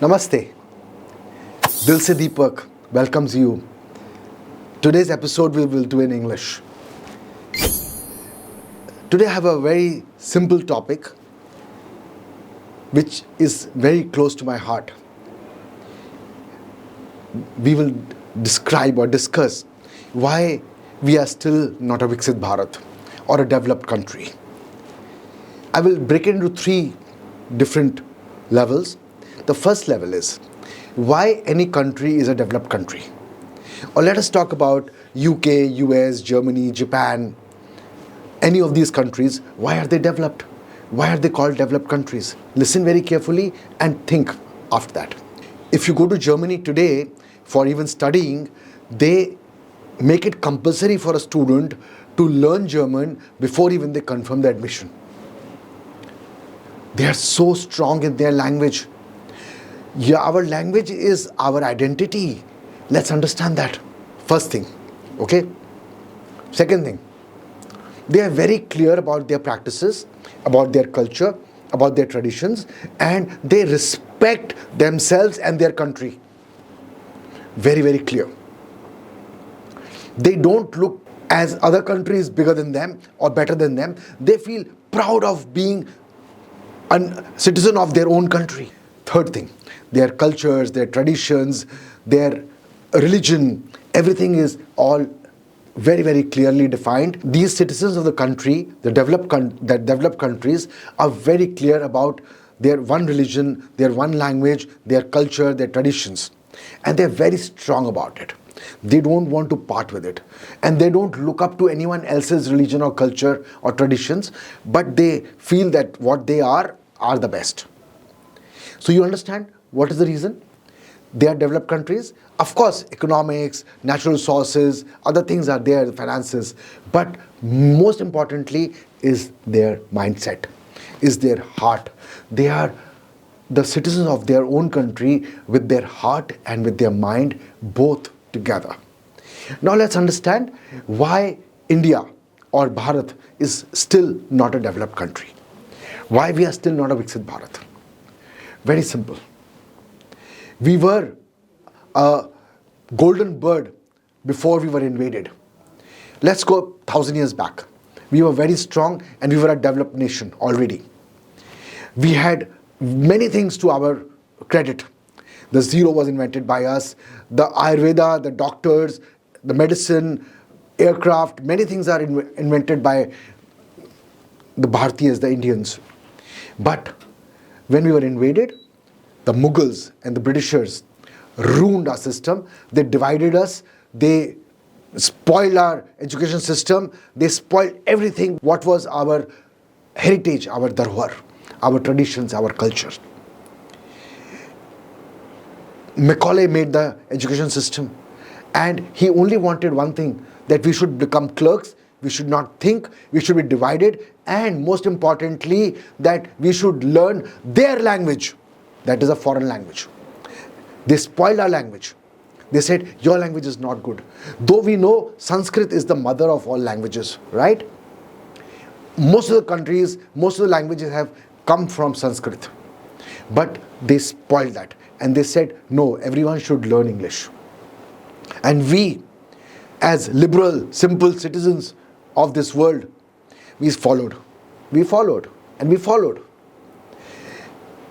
Namaste. Dil se Deepak welcomes you. Today's episode we will do in English. Today I have a very simple topic which is very close to my heart. We will describe or discuss why we are still not a Viksit Bharat or a developed country. I will break it into three different levels. The first level is why any country is a developed country. Or let us talk about UK, US, Germany, Japan, any of these countries. Why are they developed? Why are they called developed countries? Listen very carefully and think after that. If you go to Germany today for even studying, they make it compulsory for a student to learn German before even they confirm the admission. They are so strong in their language. Yeah, our language is our identity. Let's understand that. First thing, okay? Second thing, they are very clear about their practices, about their culture, about their traditions, and they respect themselves and their country. Very, very clear. They don't look as other countries bigger than them or better than them. They feel proud of being a citizen of their own country. Third thing, their cultures, their traditions, their religion, everything is all very, very clearly defined. These citizens of the country, the developed countries, are very clear about their one religion, their one language, their culture, their traditions. And they're very strong about it. They don't want to part with it. And they don't look up to anyone else's religion or culture or traditions, but they feel that what they are the best. So you understand what is the reason? They are developed countries. Of course, economics, natural resources, other things are there, finances. But most importantly is their mindset, is their heart. They are the citizens of their own country with their heart and with their mind both together. Now let's understand why India or Bharat is still not a developed country. Why we are still not a Viksit Bharat. Very simple. We were a golden bird before we were invaded. Let's go 1,000 years back. We were very strong and we were a developed nation already. We had many things to our credit. The zero was invented by us. The Ayurveda, the doctors, the medicine, aircraft, many things are invented by the Bharatiyas, the Indians. But when we were invaded, the Mughals and the Britishers ruined our system. They divided us. They spoiled our education system. They spoiled everything. What was our heritage, our dharwar, our traditions, our culture. Macaulay made the education system, and he only wanted one thing, that we should become clerks, we should not think, we should be divided, and most importantly, that we should learn their language. That is a foreign language. They spoiled our language. They said, your language is not good. Though we know Sanskrit is the mother of all languages, right? Most of the countries, most of the languages have come from Sanskrit. But they spoiled that. And they said, no, everyone should learn English. And we, as liberal, simple citizens of this world, we followed. We followed. And we followed.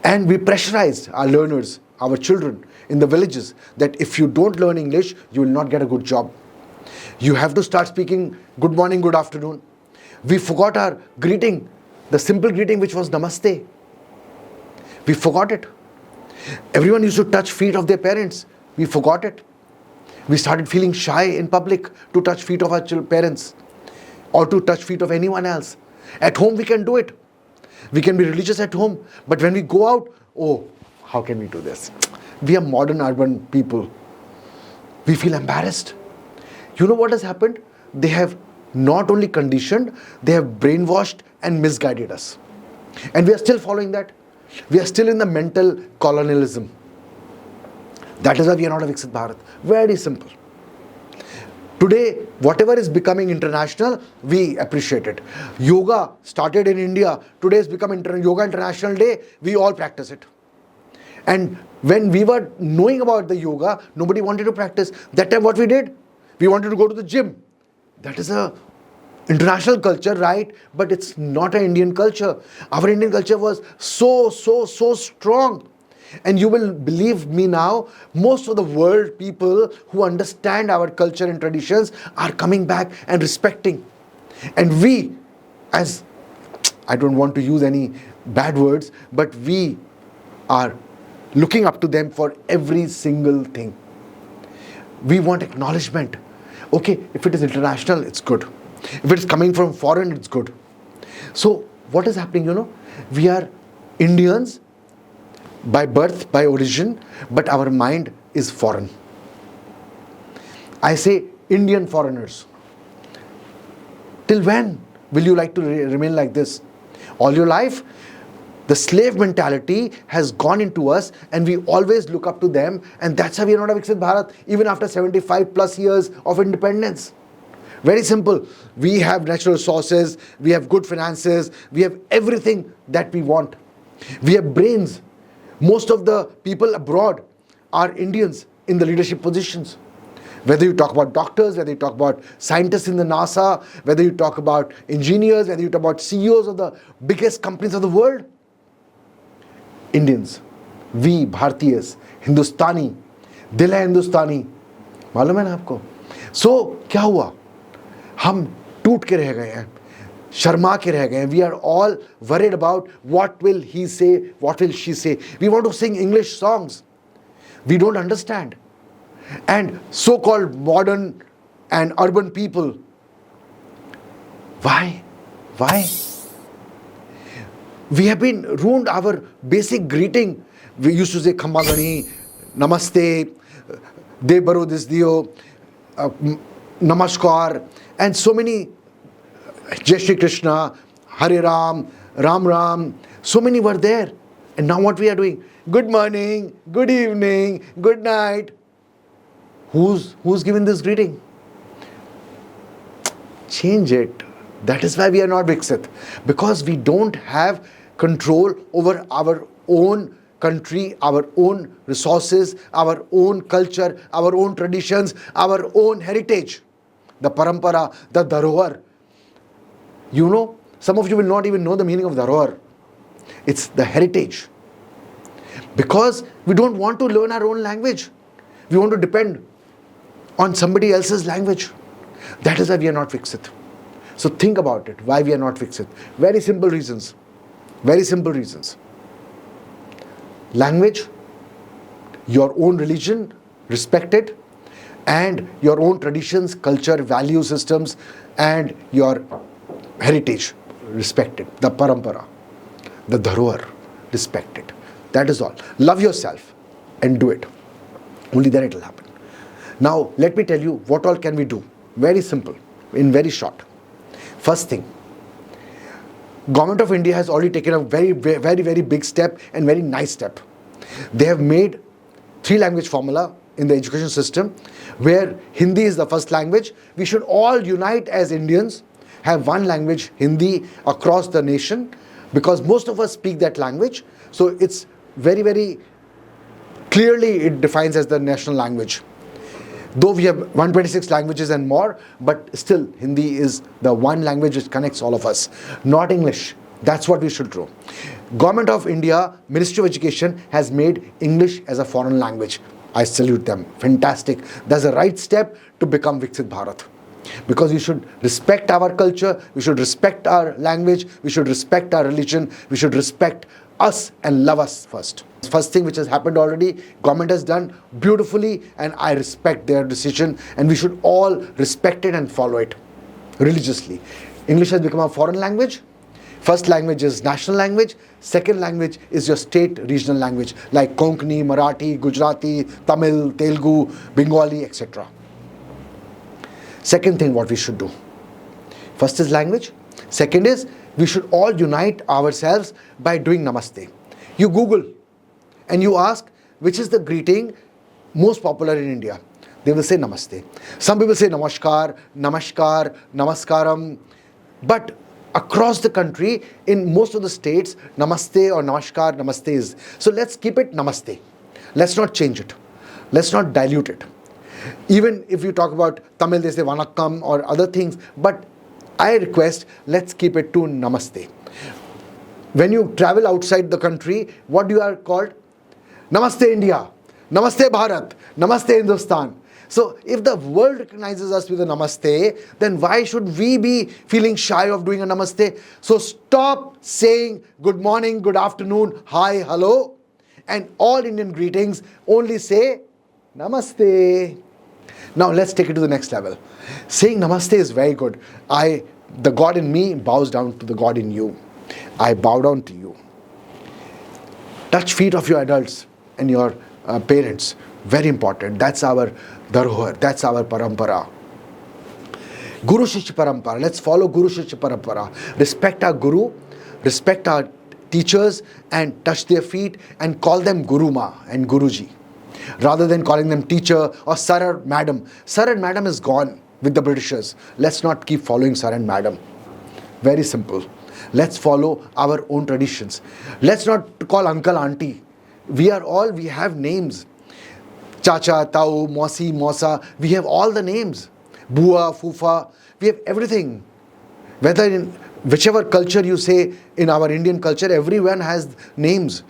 And we pressurized our learners, our children in the villages, that if you don't learn English, you will not get a good job. You have to start speaking good morning, good afternoon. We forgot our greeting, the simple greeting which was namaste. We forgot it. Everyone used to touch feet of their parents. We forgot it. We started feeling shy in public to touch feet of our parents or to touch feet of anyone else. At home we can do it. We can be religious at home. But when we go out, oh, how can we do this? We are modern urban people. We feel embarrassed. You know what has happened? They have not only conditioned, they have brainwashed and misguided us. And we are still following that. We are still in the mental colonialism. That is why we are not a Viksit Bharat. Very simple. Today, whatever is becoming international, we appreciate it. Yoga started in India. Today has become Yoga International Day. We all practice it. And when we were knowing about the yoga, nobody wanted to practice. That time what we did? We wanted to go to the gym. That is a international culture, right? But it's not an Indian culture. Our Indian culture was so strong. And you will believe me now, most of the world people who understand our culture and traditions are coming back and respecting. And we, as, I don't want to use any bad words, but we are looking up to them for every single thing. We want acknowledgement. Okay, if it is international, it's good. If it is coming from foreign, it's good. So what is happening, we are Indians by birth, by origin, but our mind is foreign. I say Indian foreigners. Till when will you like to remain like this? All your life? The slave mentality has gone into us and we always look up to them, and that's why we are not a Viksit Bharat even after 75 plus years of independence. Very simple. We have natural resources, we have good finances, we have everything that we want. We have brains. Most of the people abroad are Indians in the leadership positions. Whether you talk about doctors, whether you talk about scientists in the NASA, whether you talk about engineers, whether you talk about CEOs of the biggest companies of the world, Indians, we Bhartiyas, Hindustani, दिल है हिंदुस्तानी, मालूम है ना आपको? So क्या हुआ? हम टूट के रह गए हैं, शर्मा के रह गए हैं. We are all worried about what will he say, what will she say. We want to sing English songs. We don't understand. And so-called modern and urban people, why? We have been ruined our basic greeting. We used to say Khamagani, Namaste, De Baro Dis Dio, Namaskar, and so many, Jai Shri Krishna, Hare Ram, Ram Ram, so many were there. And now what we are doing? Good morning, good evening, good night. Who's given this greeting? Change it. That is why we are not Viksit. Because we don't have control over our own country, our own resources, our own culture, our own traditions, our own heritage. The parampara, the dharohar. Some of you will not even know the meaning of dharohar. It's the heritage. Because we don't want to learn our own language. We want to depend on somebody else's language. That is why we are not Viksit. So think about it, why we are not Viksit. Very simple reasons. Very simple reasons. Language, your own religion, respected, and your own traditions, culture, value systems, and your heritage, respected. The parampara, the dharohar, respected. That is all. Love yourself and do it. Only then it will happen. Now, let me tell you what all can we do. Very simple, in very short. First thing, Government of India has already taken a very big step and very nice step. They have made 3-language formula in the education system where Hindi is the first language. We should all unite as Indians, have one language, Hindi, across the nation, because most of us speak that language. So it's very clearly it defines as the national language. Though we have 126 languages and more, but still Hindi is the one language which connects all of us, not English. That's what we should do. Government of India, Ministry of Education has made English as a foreign language. I salute them. Fantastic. That's the right step to become Viksit Bharat. Because we should respect our culture, we should respect our language, we should respect our religion, we should respect us and love us first. First thing which has happened already, government has done beautifully, and I respect their decision, and we should all respect it and follow it religiously. English has become a foreign language. First language is national language. Second language is your state regional language like Konkani, Marathi, Gujarati, Tamil, Telugu, Bengali, etc. Second thing what we should do. First is language. Second is we should all unite ourselves by doing Namaste. You Google and you ask which is the greeting most popular in India. They will say Namaste. Some people say Namaskar, Namaskar, Namaskaram. But Across the country, in most of the states, namaste or namaskar, namaste is. So let's keep it namaste. Let's not change it. Let's not dilute it. Even if you talk about Tamil, they say vanakkam or other things, but I request, let's keep it to namaste. When you travel outside the country, what you are called? Namaste India, Namaste Bharat, Namaste Hindustan. So if the world recognizes us with a namaste, then why should we be feeling shy of doing a namaste? So stop saying good morning, good afternoon, hi, hello, and all Indian greetings. Only say namaste. Now let's take it to the next level. Saying namaste is very good. The God in me bows down to the God in you. I bow down to you. Touch feet of your adults and your parents. Very important. That's our dharhar. That's our parampara. Guru Shishya Parampara. Let's follow Guru Shishya Parampara. Respect our Guru, respect our teachers, and touch their feet and call them Guru Ma and Guruji, rather than calling them teacher or sir or madam. Sir and madam is gone with the Britishers. Let's not keep following sir and madam. Very simple. Let's follow our own traditions. Let's not call uncle, auntie. We have names. Chacha, Tau, Mosi, Mosa. We have all the names. Bua, Fufa. We have everything. Whether in whichever culture you say, in our Indian culture, everyone has names.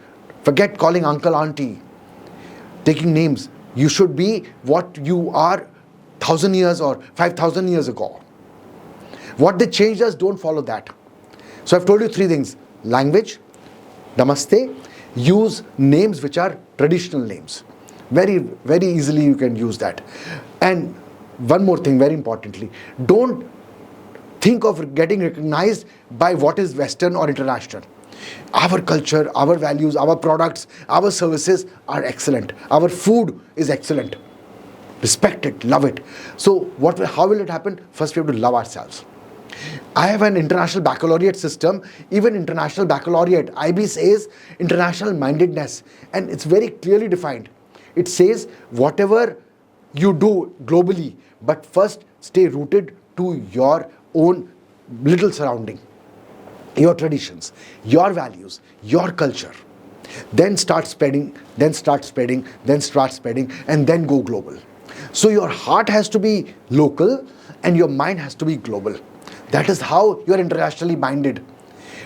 Forget calling uncle, auntie. Taking names. You should be what you are 1,000 years or 5,000 years ago. What they changed us, don't follow that. So I've told you three things. Language, namaste, use names which are traditional names. Very, very easily you can use that. And one more thing, very importantly, don't think of getting recognized by what is Western or international. Our culture, our values, our products, our services are excellent. Our food is excellent. Respect it, love it. So how will it happen? First we have to love ourselves. I have an international baccalaureate system. Even international baccalaureate, IB says international mindedness, and it's very clearly defined. It says whatever you do globally, but first stay rooted to your own little surrounding, your traditions, your values, your culture. Then start spreading, and then go global. So your heart has to be local and your mind has to be global. That is how you are internationally minded.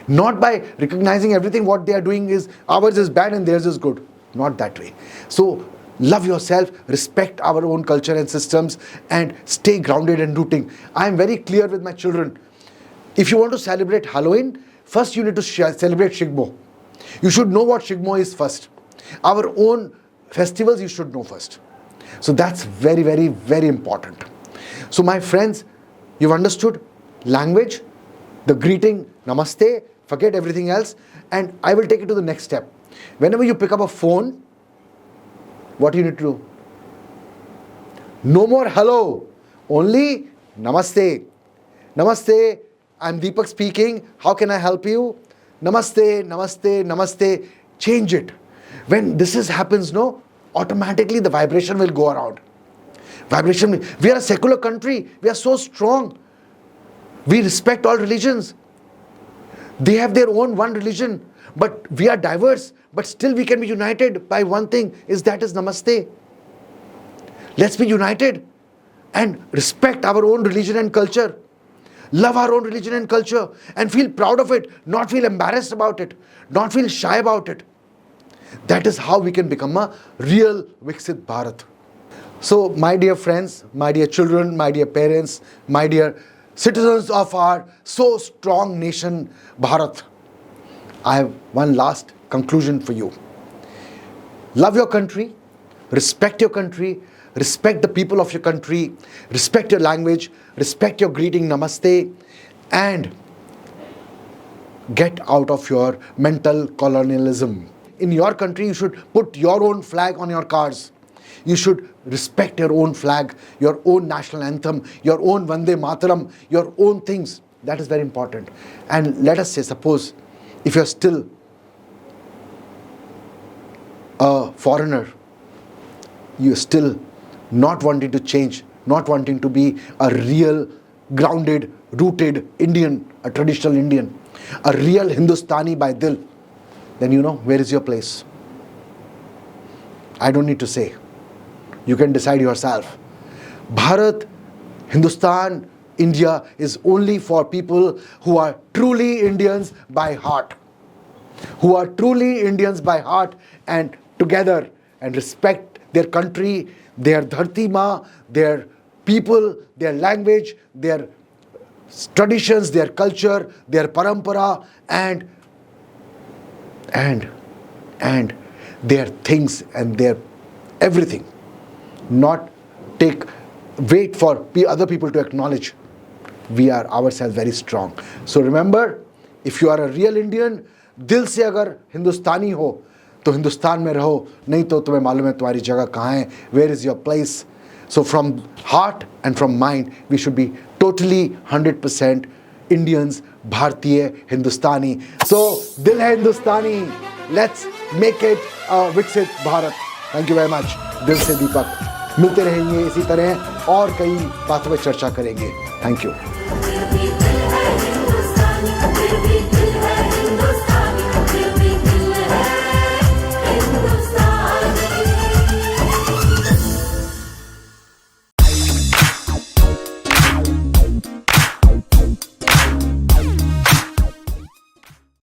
Not by recognizing everything what they are doing is ours is bad and theirs is good. Not that way. So love yourself, respect our own culture and systems, and stay grounded and rooting. I am very clear with my children. If you want to celebrate Halloween, first you need to celebrate Shigmo. You should know what Shigmo is first. Our own festivals you should know first. So that's very, very, very important. So my friends, you've understood language, the greeting, namaste, forget everything else, and I will take it to the next step. Whenever you pick up a phone, what do you need to do? No more hello, only namaste. Namaste, I'm Deepak speaking, how can I help you? Namaste, namaste, namaste. Change it. When this happens, automatically the vibration will go around. We are a secular country, we are so strong. We respect all religions. They have their own one religion, but we are diverse, but still we can be united by one thing, that is namaste. Let's be united and respect our own religion and culture. Love our own religion and culture and feel proud of it, not feel embarrassed about it, not feel shy about it. That is how we can become a real Viksit Bharat. So my dear friends, my dear children, my dear parents, my dear citizens of our so strong nation, Bharat, I have one last conclusion for you. Love your country, respect your country, respect the people of your country, respect your language, respect your greeting, namaste, and get out of your mental colonialism. In your country, you should put your own flag on your cars. You should respect your own flag, your own national anthem, your own Vande Mataram, your own things. That is very important. And let us say, suppose, if you're still a foreigner, you're still not wanting to change, not wanting to be a real, grounded rooted Indian, a traditional Indian, a real Hindustani by dil, then you know where is your place. I don't need to say. You can decide yourself. Bharat, Hindustan, India is only for people who are truly Indians by heart. Who are truly Indians by heart and together and respect their country, their dharti ma, their people, their language, their traditions, their culture, their parampara, and their things and their everything. Not wait for other people to acknowledge. We are ourselves very strong. So remember, if you are a real Indian, दिल से अगर हिंदुस्तानी हो तो हिंदुस्तान में रहो, नहीं तो तुम्हें मालूम है तुम्हारी जगह कहाँ है, where is your place. So from heart and from mind, we should be totally 100% Indians, Bharatiya, Hindustani. So दिल है हिंदुस्तानी. Let's make it a Viksit Bharat. Thank you very much. दिल से दीपक. मिलते रहेंगे इसी तरह और कई बातों पर चर्चा करेंगे. Thank you.